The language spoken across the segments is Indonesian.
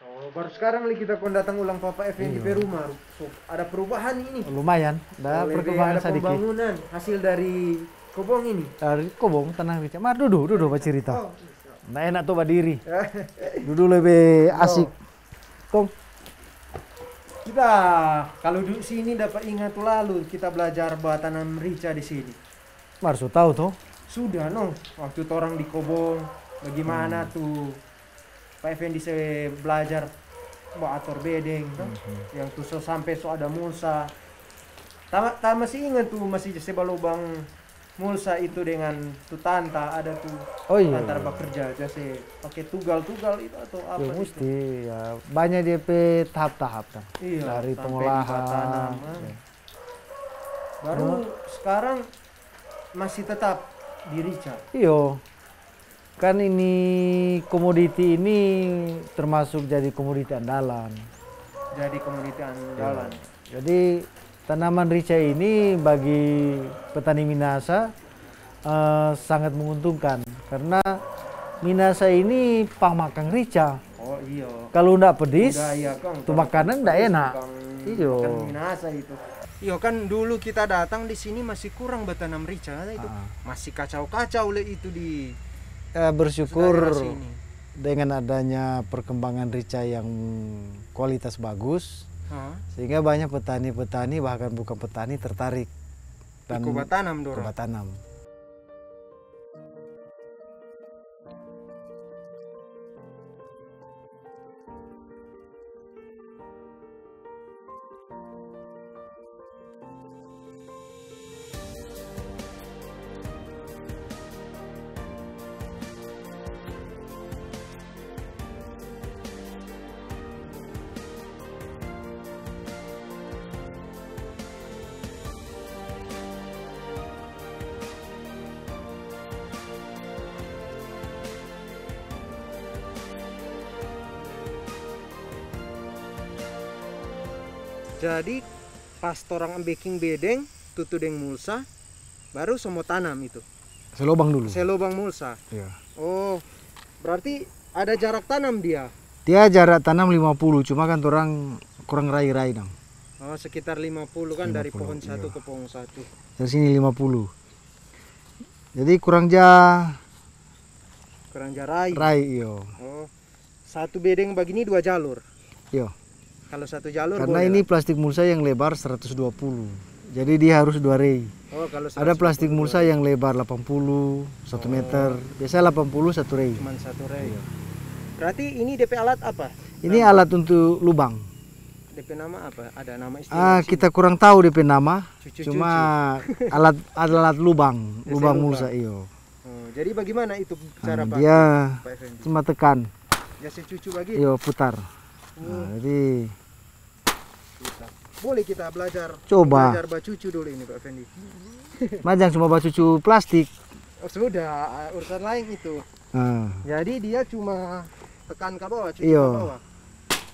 Oh, baru sekarang nih kita datang ulang Papa Effendi Iya. ke rumah. So, ada perubahan ini. Lumayan, ada Lebih perkembangan ada sedikit. pembangunan hasil dari kobong ini. Dari kobong tenang Rica. Mar duduk Pak cerita. Oh, Nah enak tuh berdiri. Duduk lebih asik. Tong. kita kalau duduk sini dapat ingat lalu kita belajar tanam rica di sini. Mar so tahu tuh. Sudah no, waktu orang di kobong bagaimana tuh Pak Effendi saya belajar buat atur bedeng kan? Yang tuh sampai ada mulsa. Masih ingat tuh masih saya lubang mulsa itu dengan tuh tanta ada tuh Oh iya. antara bekerja jadi pakai tugal-tugal itu atau apa Ya itu. mesti ya banyak DP tahap-tahap kan. Iya, Dari sampai pengolahan. dibuat tanam, Ya. Baru sekarang masih tetap di rica. Iyo. Kan ini komoditi ini termasuk jadi komoditi andalan. Jadi komoditi andalan. Jadi tanaman rica ini bagi petani Minahasa sangat menguntungkan karena Minahasa ini pangmakan rica. Oh iya. Kalau ndak pedis, Budaya Kang, tuh makanan ndak enak. Iyo. Makan Minahasa itu. Iya kan dulu kita datang di sini masih kurang bertanam rica itu. Masih kacau-kacau le itu di Bersyukur daerah sini. dengan adanya perkembangan rica yang kualitas bagus, Hah? sehingga banyak petani-petani bahkan bukan petani tertarik dan Ikut tanam dorong. coba tanam. Jadi pas orang baking bedeng tutu deng mulsa baru semua tanam itu. Selobang dulu. Selobang mulsa. Iya. Oh, berarti ada jarak tanam dia. Dia jarak tanam 50, cuma kan orang kurang rai-rai dong. Oh, sekitar 50 kan dari 50, pohon satu iya. ke pohon satu. Dari sini 50. Jadi kurang Kurang jarai. rai iyo. Oh, satu bedeng begini 2 jalur. Iyo. Kalau satu jalur Karena boleh ini lah. plastik mulsa yang lebar 120. Jadi dia harus 2 rai. Oh, kalau Ada 120 plastik mulsa yang lebar 80, 1 meter. Biasanya 80 1 rai. cuman satu rei. Berarti ini DP alat apa? Ini alat untuk lubang. DP nama apa? Ada nama istilah? Kita kurang tahu DP nama. Cucu-cucu. Cuma alat lubang, Biasa lubang lubang. mulsa iyo. Oh, jadi bagaimana itu cara pakai Dia Pak Effendi? cuma tekan, Biasa cucu bagi. iyo putar. Nah, jadi Bisa. Boleh kita belajar. Coba. Belajar bacucu dulu ini Pak Effendi. majang cuma cucu plastik. Oh, sudah urusan lain itu. Nah, Jadi dia cuma tekan ke bawah, cucu Iya. ke bawah.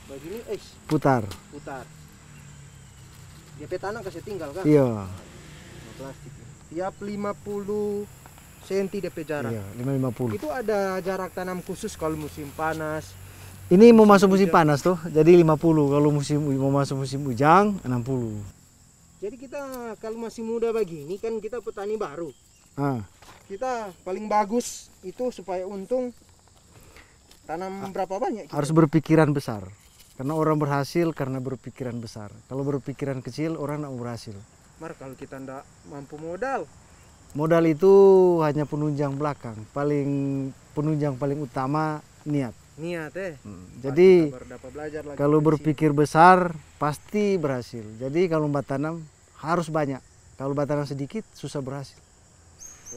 Begini, putar. putar. DP tanah kasih tinggal kan? Iya, Sama plastik. Tiap 50 cm DP jarak. iya 550. Itu ada jarak tanam khusus kalau musim panas. Ini mau masuk musim panas tuh, jadi 50. Kalau mau masuk musim hujan 60. Jadi kita kalau masih muda begini kan kita petani baru. Ah, Kita paling bagus itu supaya untung tanam berapa banyak kita? harus berpikiran besar. Karena orang berhasil karena berpikiran besar. Kalau berpikiran kecil orang tidak berhasil. Mar kalau kita ndak mampu modal, Modal itu hanya penunjang belakang. Penunjang paling utama niat. niat Jadi Kita dapat belajar lagi kalau dari berpikir besar pasti berhasil. Jadi kalau mbak tanam harus banyak. Kalau mbak tanam sedikit susah berhasil. sini.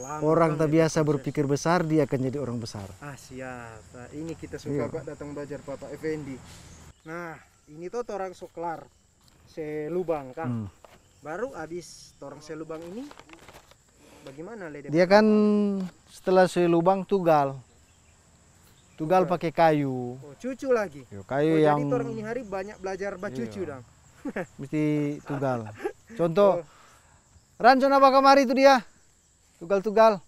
Lama Orang kan tak itu biasa proses. berpikir besar dia akan jadi orang besar. Ah siap. Nah, ini kita suka Iya. Pak datang belajar Bapak Effendi. Nah ini tuh orang soklar selubang kan. Hmm. Baru habis orang selubang ini bagaimana le Dia kan setelah selubang tugal. Tugal pakai kayu. Oh, cucu lagi. Kayu Oh, yang jadi orang ini hari banyak belajar bacucu Iya. dong. mesti tugal. Contoh, Ranco apa kamari itu dia? Tugal-tugal.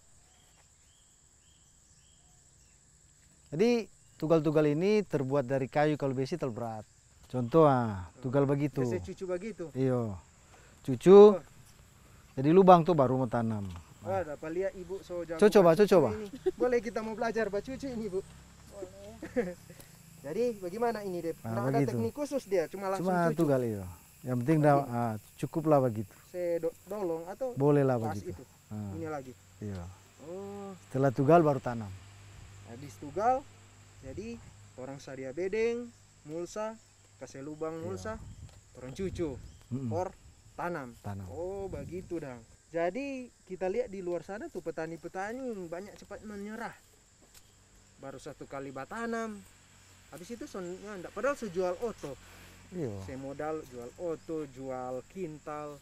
Jadi tugal-tugal ini terbuat dari kayu, kalau besi terlalu berat. Contoh tugal begitu. Biasa cucu begitu. Iyo, cucu. Jadi lubang tuh baru mau tanam. Oh, dapat lihat ibu so jago. Coba. Ini. Boleh kita mau belajar cucu ini, Bu. Boleh. Jadi bagaimana ini, Dep? Nah, ada teknik khusus dia, cuma langsung cucu. Tugal iyo. Yang penting cukuplah begitu. Dolong atau bolehlah begitu. Itu. Ini lagi. Iya. Oh. Setelah tugal baru tanam. Habis tugal, jadi orang sadia bedeng, mulsa, kasih lubang mulsa, orang cucu, or tanam. Oh begitu dong. Jadi kita lihat di luar sana tuh petani-petani banyak cepat menyerah. Baru 1 kali batanam, habis itu enggak. Padahal sejual oto. Iya. Saya modal jual oto, jual kintal.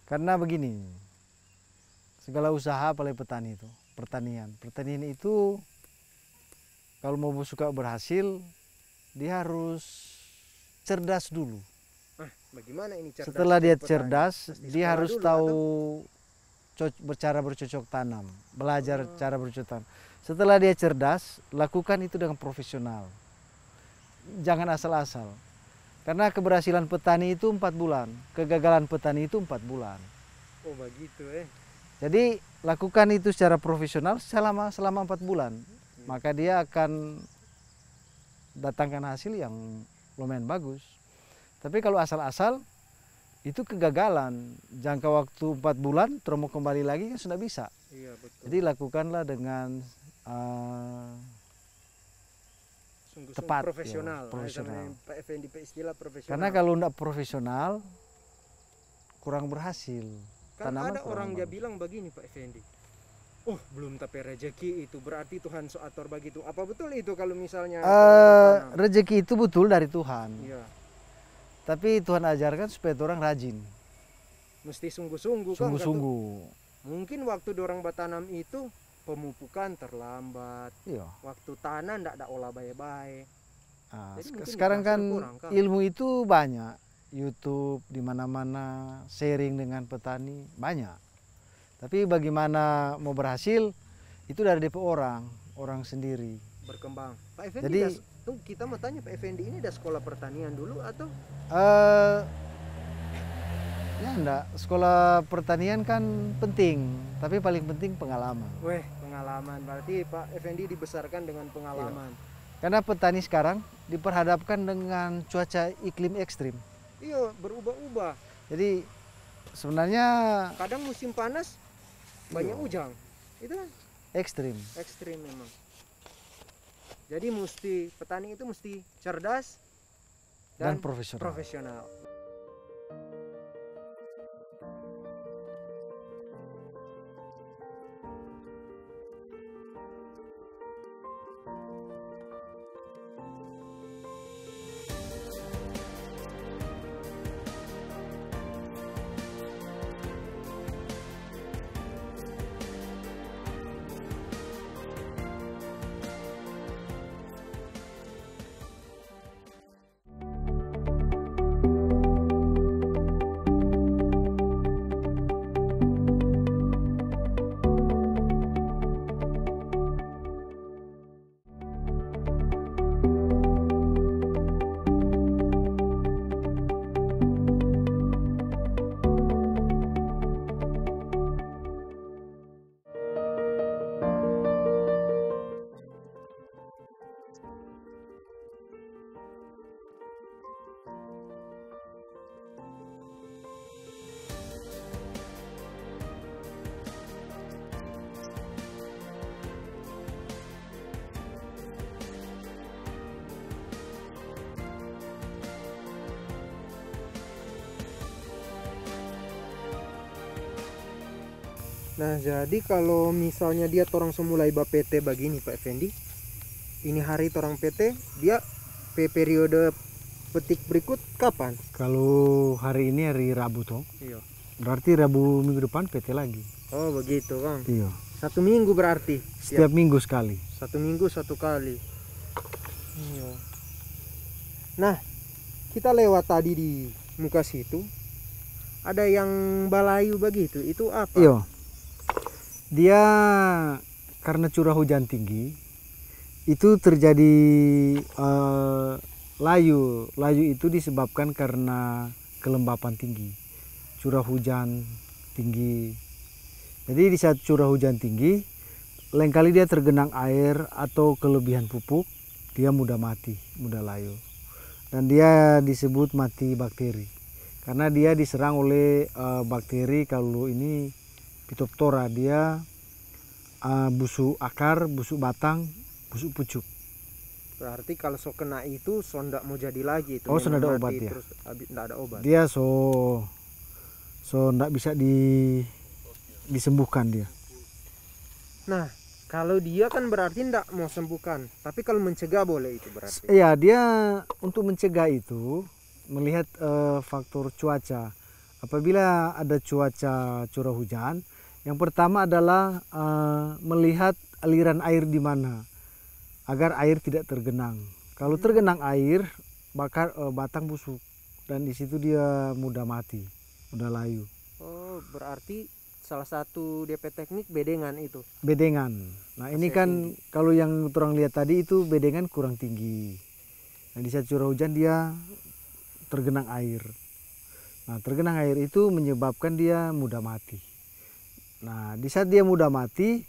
Karena begini, segala usaha apalagi petani itu, pertanian itu kalau mau suka berhasil, dia harus cerdas dulu. Bagaimana ini cerdas? Setelah dia cerdas, dia harus tahu cara bercocok tanam, belajar cara bercocok tanam. Setelah dia cerdas, lakukan itu dengan profesional. Jangan asal-asal. Karena keberhasilan petani itu 4 bulan, kegagalan petani itu 4 bulan. Oh begitu Jadi lakukan itu secara profesional selama 4 bulan. Maka dia akan datangkan hasil yang lumayan bagus. Tapi kalau asal-asal itu kegagalan. Jangka waktu 4 bulan terus mau kembali lagi kan sudah bisa. Iya, betul. Jadi lakukanlah dengan tepat, profesional. Profesional. Pak Effendi istilah profesional. Karena kalau tidak profesional kurang berhasil. Kan ada orang dia bilang begini, Pak Effendi. Oh, belum tapi rezeki itu berarti Tuhan so atur begitu. Apa betul itu kalau misalnya rezeki itu betul dari Tuhan. Iya. Tapi Tuhan ajarkan supaya orang rajin. Mesti sungguh-sungguh kan. Sungguh-sungguh. Mungkin waktu orang bertanam itu pemupukan terlambat. Iya. Waktu tanah ndak ada olah baik-baik. Sekarang kan ilmu itu banyak. YouTube di mana-mana, sharing dengan petani banyak. Tapi bagaimana mau berhasil itu dari DP orang sendiri. Berkembang. Pak Effendi, jadi kita mau tanya Pak Effendi ini ada sekolah pertanian dulu atau? Ya enggak, sekolah pertanian kan penting, tapi paling penting pengalaman. Pengalaman. Berarti Pak Effendi dibesarkan dengan pengalaman. Iya. Karena petani sekarang diperhadapkan dengan cuaca iklim ekstrim. Iya, berubah-ubah. Jadi sebenarnya kadang musim panas banyak hujan. Itu kan ekstrim memang. Jadi petani itu mesti cerdas dan profesional. Nah, jadi kalau misalnya dia torang semulai PT begini Pak Effendi, ini hari torang PT, dia periode petik berikut kapan? Kalau hari ini hari Rabu toh. Iya. Berarti Rabu minggu depan PT lagi. Oh begitu Kang. Iya. 1 minggu berarti? Setiap minggu sekali. 1 minggu 1 kali. Iya. Nah, kita lewat tadi di muka situ, ada yang balayu begitu, itu apa? Iya. Dia karena curah hujan tinggi, itu terjadi layu. Layu itu disebabkan karena kelembapan tinggi, curah hujan tinggi. Jadi di saat curah hujan tinggi, lain kali dia tergenang air atau kelebihan pupuk, dia mudah mati, mudah layu. Dan dia disebut mati bakteri karena dia diserang oleh bakteri. Kalau ini Phytophthora, dia busuk akar, busuk batang, busuk pucuk. Berarti kalau so kena itu so ndak mau jadi lagi itu. Oh, so ndak ada memang obat mati ya? terus ndak ada obat. Dia so ndak bisa disembuhkan dia. Nah, kalau dia kan berarti ndak mau sembuhkan, tapi kalau mencegah boleh itu berarti. Iya, dia untuk mencegah itu melihat faktor cuaca. Apabila ada cuaca curah hujan, yang pertama adalah melihat aliran air di mana, agar air tidak tergenang. Kalau tergenang air, batang busuk dan di situ dia mudah mati, mudah layu. Oh, berarti salah satu DP teknik bedengan itu. Bedengan. Nah, ini kan kalau yang orang lihat tadi itu bedengan kurang tinggi. Nah, di saat curah hujan dia tergenang air. Nah, tergenang air itu menyebabkan dia mudah mati. Nah, di saat dia mudah mati,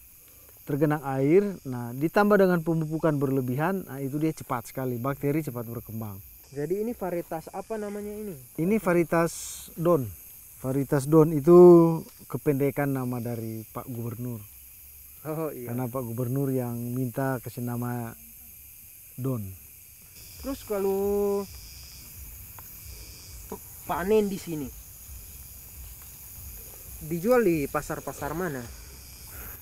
tergenang air, nah ditambah dengan pemupukan berlebihan, nah itu dia cepat sekali, bakteri cepat berkembang. Jadi ini varietas apa namanya ini? Ini varietas Don. Varietas Don itu kependekan nama dari Pak Gubernur. Oh iya. Karena Pak Gubernur yang minta kasih nama Don. Terus kalau panen di sini dijual di pasar-pasar mana?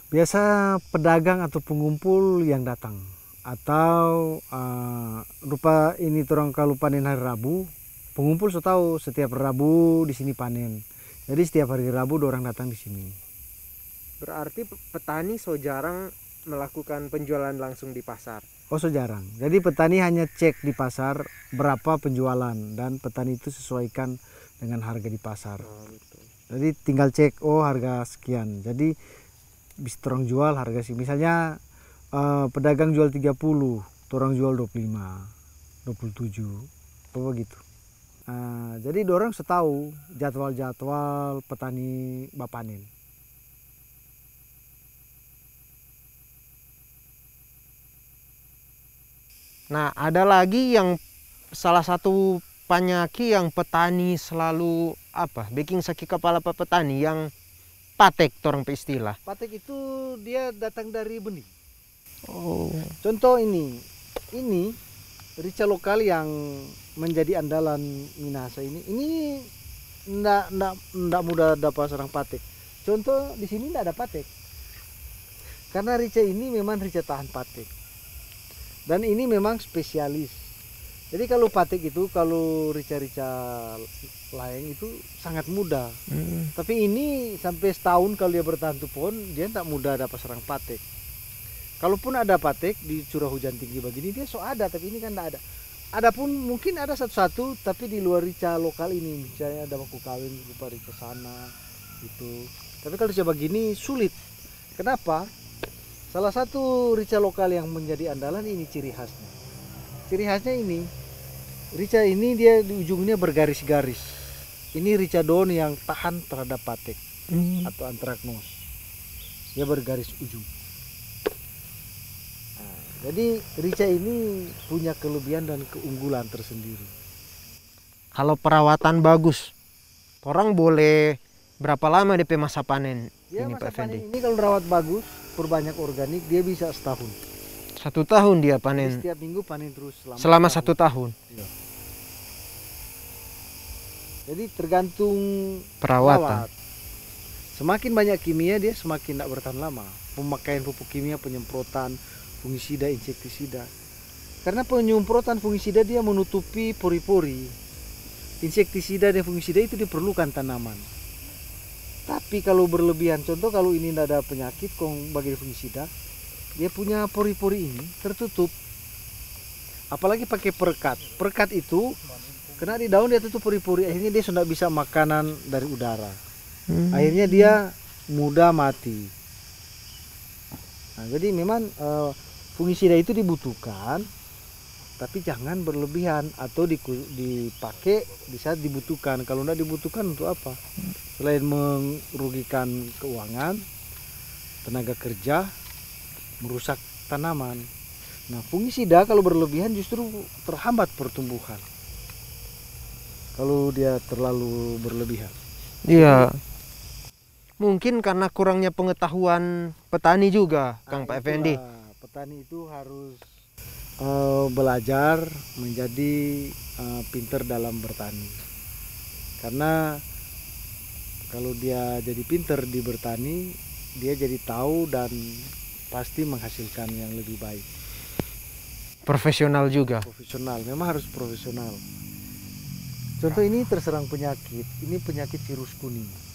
Biasa pedagang atau pengumpul yang datang, atau rupa ini orang kalau panen hari Rabu, pengumpul so tahu setiap Rabu di sini panen. Jadi setiap hari Rabu orang datang di sini. Berarti petani so jarang melakukan penjualan langsung di pasar. Oh, so jarang. Jadi petani hanya cek di pasar berapa penjualan dan petani itu sesuaikan dengan harga di pasar. Oh, betul. Jadi tinggal cek, oh harga sekian. Jadi bisa orang jual harga sih. Misalnya pedagang jual 30, orang jual 25, 27, apa begitu. Jadi dorang setahu jadwal-jadwal petani bapanin. Nah, ada lagi yang salah satu penyakit yang petani selalu bikin sakit kepala petani yang patek orang istilah. Patek itu dia datang dari benih. Oh. Contoh ini rica lokal yang menjadi andalan Minahasa ini ndak mudah dapat sarang patek. Contoh di sini ndak ada patek. Karena rica ini memang rica tahan patek. Dan ini memang spesialis. Jadi kalau patek itu, kalau rica-rica lain itu sangat mudah. Tapi ini sampai setahun kalau dia bertahan tuh pohon, dia tak mudah dapat serang patek. Kalaupun ada patek di curah hujan tinggi begini, dia so ada, tapi ini kan tidak ada. Adapun mungkin ada satu-satu, tapi di luar rica lokal ini, misalnya ada baku kawin berupa rica sana, gitu. Tapi kalau rica begini sulit. Kenapa? Salah satu rica lokal yang menjadi andalan ini ciri khasnya. Ciri khasnya ini, rica ini dia di ujungnya bergaris-garis. Ini rica Don yang tahan terhadap patek atau antraknos. Dia bergaris ujung. Nah, jadi rica ini punya kelebihan dan keunggulan tersendiri. Kalau perawatan bagus, orang boleh berapa lama DP masa panen Ya, ini masa Pak Fendi? panen ini kalau rawat bagus, perbanyak organik, dia bisa setahun. 1 tahun dia Jadi panen. setiap minggu panen terus Selama 1 tahun. Iya. Jadi tergantung Perawatan. perawat. Semakin banyak kimia dia semakin tidak bertahan lama. Pemakaian pupuk kimia, penyemprotan fungisida, insektisida. Karena penyemprotan fungisida dia menutupi pori-pori. Insektisida dan fungisida itu diperlukan tanaman. Tapi kalau berlebihan, contoh kalau ini tidak ada penyakit, bagi fungisida, dia punya pori-pori ini tertutup. Apalagi pakai perekat. Perekat itu kena di daun dia tutup pori-pori, akhirnya dia sudah bisa makanan dari udara. Akhirnya dia mudah mati. Nah, jadi memang Fungisida itu dibutuhkan, tapi jangan berlebihan atau dipakai di saat dibutuhkan. Kalau tidak dibutuhkan untuk apa? Selain merugikan keuangan, tenaga kerja, merusak tanaman. Nah, fungisida kalau berlebihan justru terhambat pertumbuhan. Kalau dia terlalu berlebihan. Iya. Mungkin karena kurangnya pengetahuan petani juga, Kang Pak Effendi. Petani itu harus belajar menjadi pinter dalam bertani. Karena kalau dia jadi pinter di bertani, dia jadi tahu dan pasti menghasilkan yang lebih baik. Profesional juga. Profesional, memang harus profesional. Contoh ini terserang penyakit, ini penyakit virus kuning.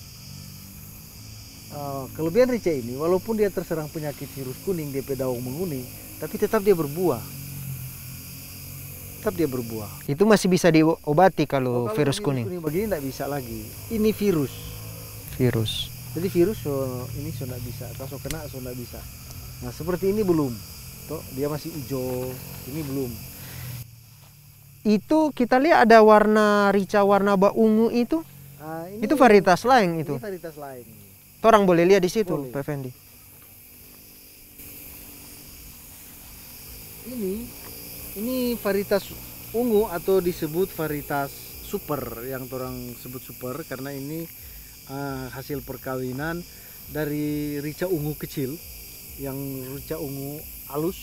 Kelebihan rica ini, walaupun dia terserang penyakit virus kuning, DP daun menguning, tapi tetap dia berbuah. Tetap dia berbuah. Itu masih bisa diobati kalau virus kuning. Begini tidak bisa lagi. Ini virus. Virus. Jadi virus ini sudah bisa, kalau kena sudah bisa. Nah seperti ini belum. Tuh, dia masih hijau, ini belum. Itu kita lihat ada warna rica warna ungu itu. Itu varietas lain itu. Ini varietas lain. Orang boleh lihat di situ, Boleh. Pak Effendi. Ini varietas ungu atau disebut varietas super, yang orang sebut super karena ini hasil perkawinan dari rica ungu kecil, yang rica ungu halus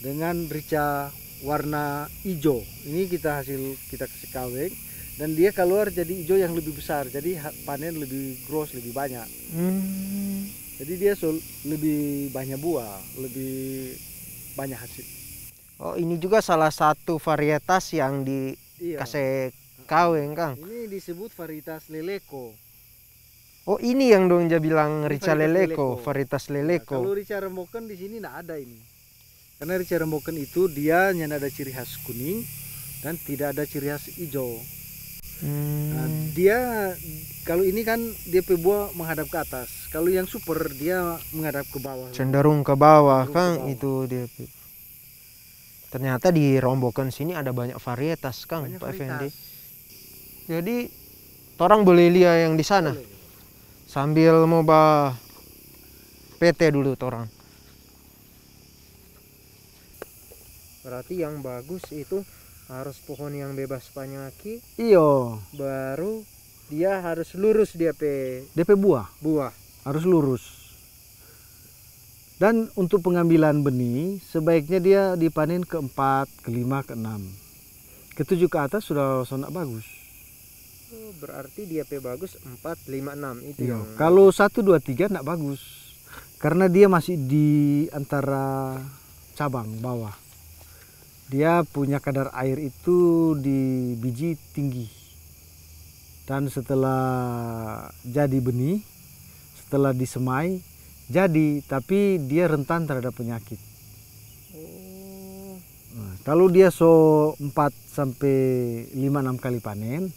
dengan rica warna hijau. Ini kita kasih kawin dan dia keluar jadi hijau yang lebih besar, jadi panen lebih gross, lebih banyak. Jadi dia lebih banyak buah, lebih banyak hasil. Oh, ini juga salah satu varietas yang dikasih kawin, Kang. Ini disebut varietas leleko. Oh, ini yang dong dia bilang Ini rica varietas leleko, varietas Ya, leleko. kalau rica remboken di sini tidak ada ini. Karena rica remboken itu dia hanya ada ciri khas kuning dan tidak ada ciri khas hijau. Nah, dia kalau ini kan dia buah menghadap ke atas. Kalau yang super dia menghadap ke bawah. Cenderung ke bawah, Cenderung Kang. ke bawah. Itu dia. Ternyata di Rombokan sini ada banyak varietas, Kang, Banyak Pak Effendi. varietas. Jadi, orang boleh lihat yang di sana. Boleh. Sambil mau PT dulu orang. Berarti yang bagus itu harus pohon yang bebas penyakit, Iyo, baru dia harus lurus dia DP buah buah. harus lurus. Dan untuk pengambilan benih sebaiknya dia dipanen ke-4, ke-5, ke-6. Ke-7 ke atas sudah sangat bagus. Oh, berarti dia bagus 4, 5, 6 itu Iya. yang Kalau 1, 2, 3 enggak bagus. Karena dia masih di antara cabang bawah. Dia punya kadar air itu di biji tinggi. Dan setelah jadi benih, setelah disemai, jadi tapi dia rentan terhadap penyakit. Oh, Nah, kalau dia 4 sampai 5, 6 kali panen,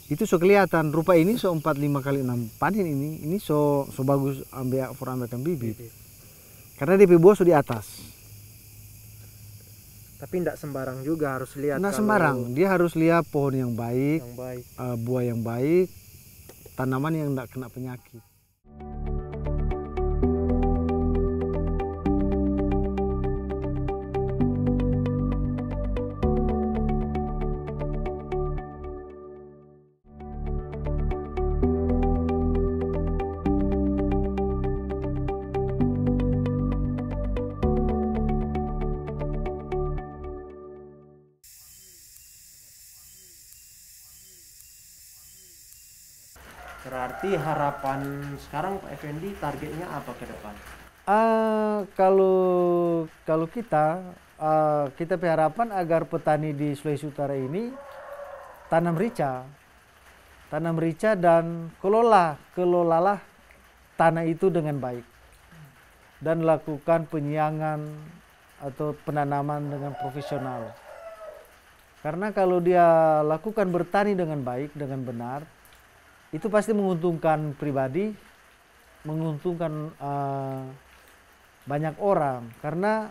itu so kelihatan rupa ini 4, 5 kali 6 panen ini so bagus ambilkan bibit. Karena DP buah so di atas. tapi tidak sembarang juga harus lihat. Nah kalau sembarang, dia harus lihat pohon yang baik, yang baik. buah yang baik, tanaman yang tidak kena penyakit. Berarti harapan sekarang Pak Effendi targetnya apa ke depan? Kalau kita berharapan agar petani di Sulawesi Utara ini tanam rica dan kelolalah tanah itu dengan baik dan lakukan penyiangan atau penanaman dengan profesional. Karena kalau dia lakukan bertani dengan baik, dengan benar, itu pasti menguntungkan pribadi, menguntungkan banyak orang. Karena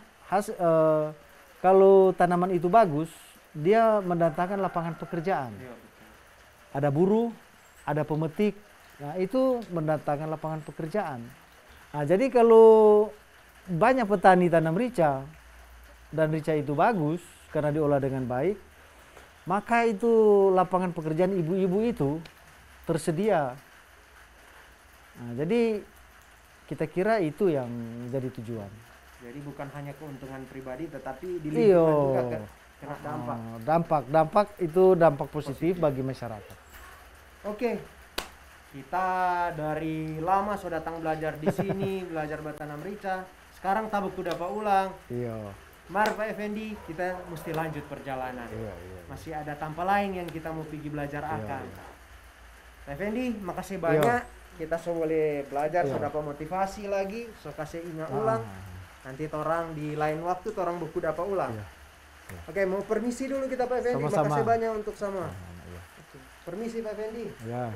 Kalau tanaman itu bagus, dia mendatangkan lapangan pekerjaan. Iya, betul. Ada buruh, ada pemetik, nah itu mendatangkan lapangan pekerjaan. Nah, jadi kalau banyak petani tanam rica dan rica itu bagus karena diolah dengan baik, maka itu lapangan pekerjaan ibu-ibu itu tersedia. Nah, jadi kita kira itu yang jadi tujuan. Jadi bukan hanya keuntungan pribadi, tetapi di lingkungan juga kena dampak. Dampak itu dampak positif bagi masyarakat. Oke, kita dari lama sudah datang belajar di sini, belajar bertanam rica. Sekarang tabuk kuda Pak ulang. Iya. Mari Pak Effendi, kita mesti lanjut perjalanan. Iya. Masih ada tanpa lain yang kita mau pergi belajar akan. Iya. Pak Effendi, makasih banyak. Kita so boleh belajar, so Iya. dapat motivasi lagi, so kasih ingat ulang. Nanti torang di lain waktu torang buku dapat ulang. Iya. Oke, mau permisi dulu kita Pak Effendi. Sama-sama. Makasih banyak untuk sama. Iya. Permisi Pak Effendi. Ya.